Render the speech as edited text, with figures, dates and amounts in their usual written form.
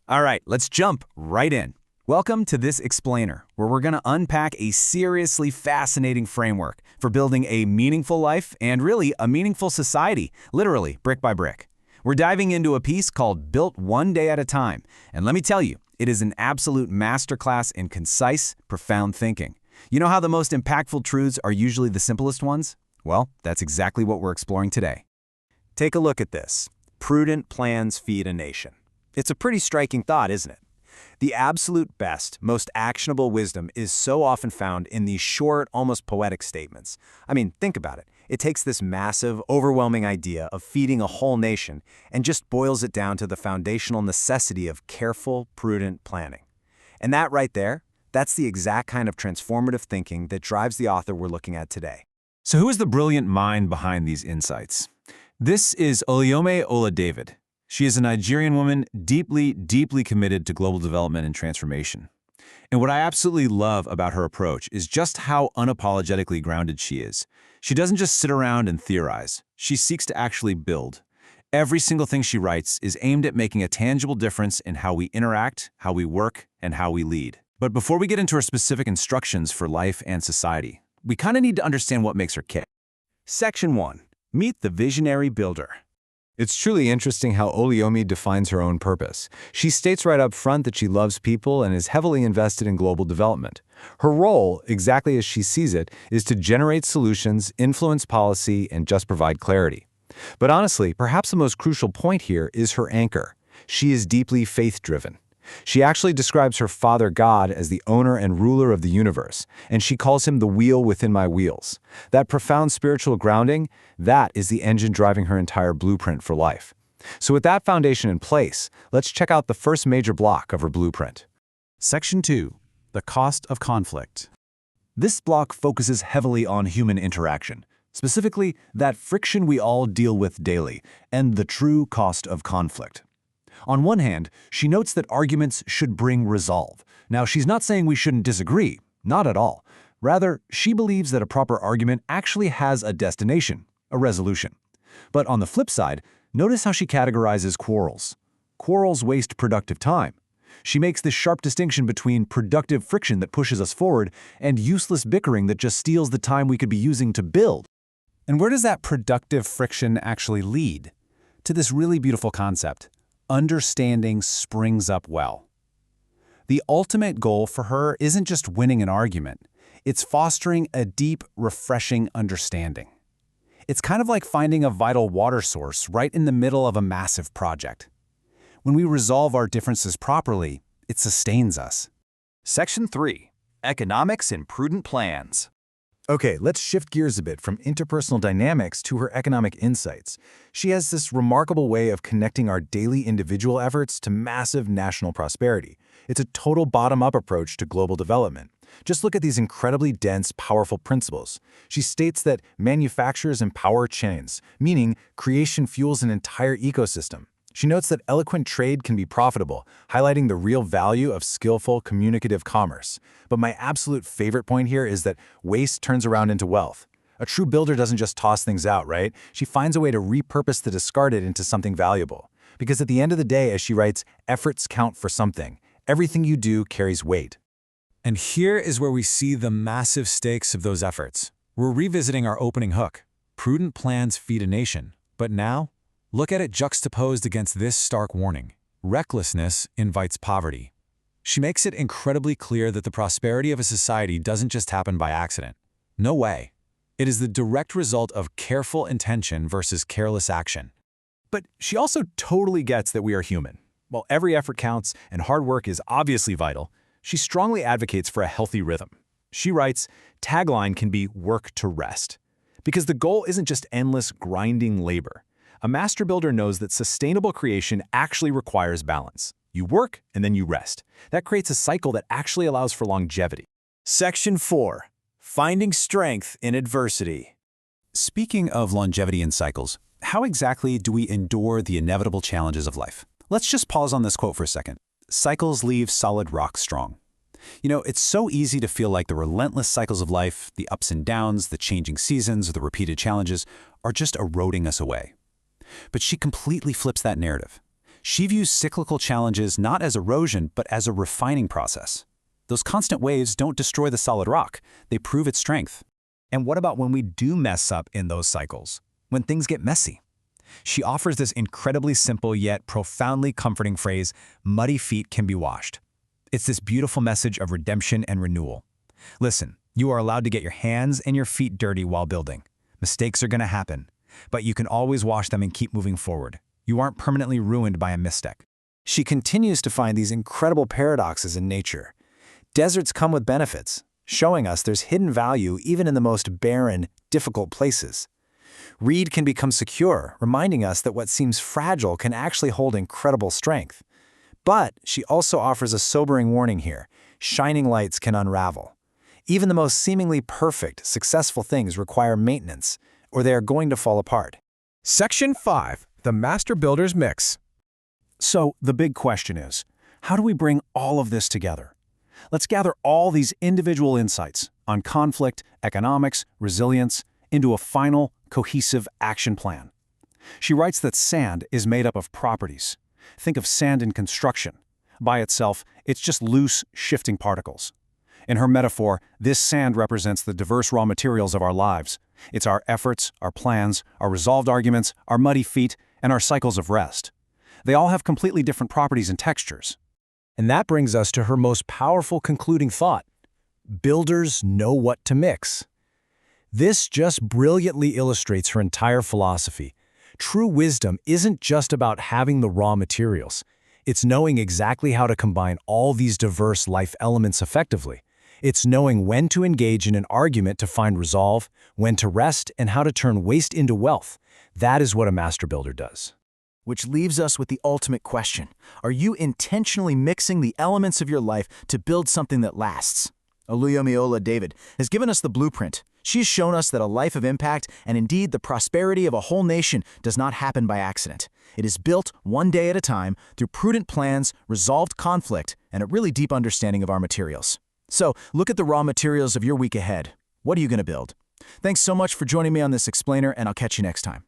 All right, let's jump right in. Welcome to this explainer, where we're going to unpack a seriously fascinating framework for building a meaningful life and really a meaningful society, literally brick by brick. We're diving into a piece called Built One Day at a Time, and let me tell you, it is an absolute masterclass in concise, profound thinking. You know how the most impactful truths are usually the simplest ones? Well, that's exactly what we're exploring today. Take a look at this. Prudent plans feed a nation. It's a pretty striking thought, isn't it? The absolute best, most actionable wisdom is so often found in these short, almost poetic statements. I mean, think about it. It takes this massive, overwhelming idea of feeding a whole nation and just boils it down to the foundational necessity of careful, prudent planning. And that right there, that's the exact kind of transformative thinking that drives the author we're looking at today. So who is the brilliant mind behind these insights? This is Oluwole Oladavid. She is a Nigerian woman deeply committed to global development and transformation. And what I absolutely love about her approach is just how unapologetically grounded she is. She doesn't just sit around and theorize. She seeks to actually build. Every single thing she writes is aimed at making a tangible difference in how we interact, how we work, and how we lead. But before we get into her specific instructions for life and society, we kind of need to understand what makes her tick. Section 1. Meet the Visionary Builder. It's truly interesting how Oluwole defines her own purpose. She states right up front that she loves people and is heavily invested in global development. Her role, exactly as she sees it, is to generate solutions, influence policy, and just provide clarity. But honestly, perhaps the most crucial point here is her anchor. She is deeply faith-driven. She actually describes her father God as the owner and ruler of the universe, and she calls him the wheel within my wheels. That profound spiritual grounding, that is the engine driving her entire blueprint for life. So with that foundation in place, let's check out the first major block of her blueprint. Section 2. The Cost of Conflict. This block focuses heavily on human interaction, specifically that friction we all deal with daily, and the true cost of conflict. On one hand, she notes that arguments should bring resolve. Now, she's not saying we shouldn't disagree, not at all. Rather, she believes that a proper argument actually has a destination, a resolution. But on the flip side, notice how she categorizes quarrels. Quarrels waste productive time. She makes this sharp distinction between productive friction that pushes us forward and useless bickering that just steals the time we could be using to build. And where does that productive friction actually lead? To this really beautiful concept. Understanding springs up well. The ultimate goal for her isn't just winning an argument, it's fostering a deep, refreshing understanding. It's kind of like finding a vital water source right in the middle of a massive project. When we resolve our differences properly, it sustains us. Section 3. Economics and Prudent Plans. Okay, let's shift gears a bit from interpersonal dynamics to her economic insights. She has this remarkable way of connecting our daily individual efforts to massive national prosperity. It's a total bottom-up approach to global development. Just look at these incredibly dense, powerful principles. She states that manufacturers empower chains, meaning creation fuels an entire ecosystem. She notes that eloquent trade can be profitable, highlighting the real value of skillful, communicative commerce. But my absolute favorite point here is that waste turns around into wealth. A true builder doesn't just toss things out, right? She finds a way to repurpose the discarded into something valuable. Because at the end of the day, as she writes, efforts count for something. Everything you do carries weight. And here is where we see the massive stakes of those efforts. We're revisiting our opening hook. Prudent plans feed a nation. But now, look at it juxtaposed against this stark warning. Recklessness invites poverty. She makes it incredibly clear that the prosperity of a society doesn't just happen by accident. No way. It is the direct result of careful intention versus careless action. But she also totally gets that we are human. While every effort counts and hard work is obviously vital, she strongly advocates for a healthy rhythm. She writes, tagline can be work to rest. Because the goal isn't just endless grinding labor. A master builder knows that sustainable creation actually requires balance. You work and then you rest. That creates a cycle that actually allows for longevity. Section 4. Finding Strength in Adversity. Speaking of longevity and cycles, how exactly do we endure the inevitable challenges of life? Let's just pause on this quote for a second. Cycles leave solid rock strong. You know, it's so easy to feel like the relentless cycles of life, the ups and downs, the changing seasons, the repeated challenges, are just eroding us away. But she completely flips that narrative. She views cyclical challenges not as erosion, but as a refining process. Those constant waves don't destroy the solid rock, they prove its strength. And what about when we do mess up in those cycles? When things get messy? She offers this incredibly simple yet profoundly comforting phrase, "Muddy feet can be washed." It's this beautiful message of redemption and renewal. Listen, you are allowed to get your hands and your feet dirty while building. Mistakes are going to happen, but you can always wash them and keep moving forward. You aren't permanently ruined by a misstep. She continues to find these incredible paradoxes in nature. Deserts come with benefits, showing us there's hidden value even in the most barren, difficult places. Reed can become secure, reminding us that what seems fragile can actually hold incredible strength. But she also offers a sobering warning here. Shining lights can unravel. Even the most seemingly perfect, successful things require maintenance, or they are going to fall apart. Section 5. The Master Builder's Mix. So the big question is, how do we bring all of this together? Let's gather all these individual insights on conflict, economics, resilience, into a final, cohesive action plan. She writes that sand is made up of properties. Think of sand in construction. By itself, it's just loose, shifting particles. In her metaphor, this sand represents the diverse raw materials of our lives. It's our efforts, our plans, our resolved arguments, our muddy feet, and our cycles of rest. They all have completely different properties and textures. And that brings us to her most powerful concluding thought. Builders know what to mix. This just brilliantly illustrates her entire philosophy. True wisdom isn't just about having the raw materials. It's knowing exactly how to combine all these diverse life elements effectively. It's knowing when to engage in an argument to find resolve, when to rest, and how to turn waste into wealth. That is what a master builder does. Which leaves us with the ultimate question. Are you intentionally mixing the elements of your life to build something that lasts? Oluyemiola David has given us the blueprint. She has shown us that a life of impact, and indeed the prosperity of a whole nation, does not happen by accident. It is built one day at a time through prudent plans, resolved conflict, and a really deep understanding of our materials. So, look at the raw materials of your week ahead. What are you going to build? Thanks so much for joining me on this explainer, and I'll catch you next time.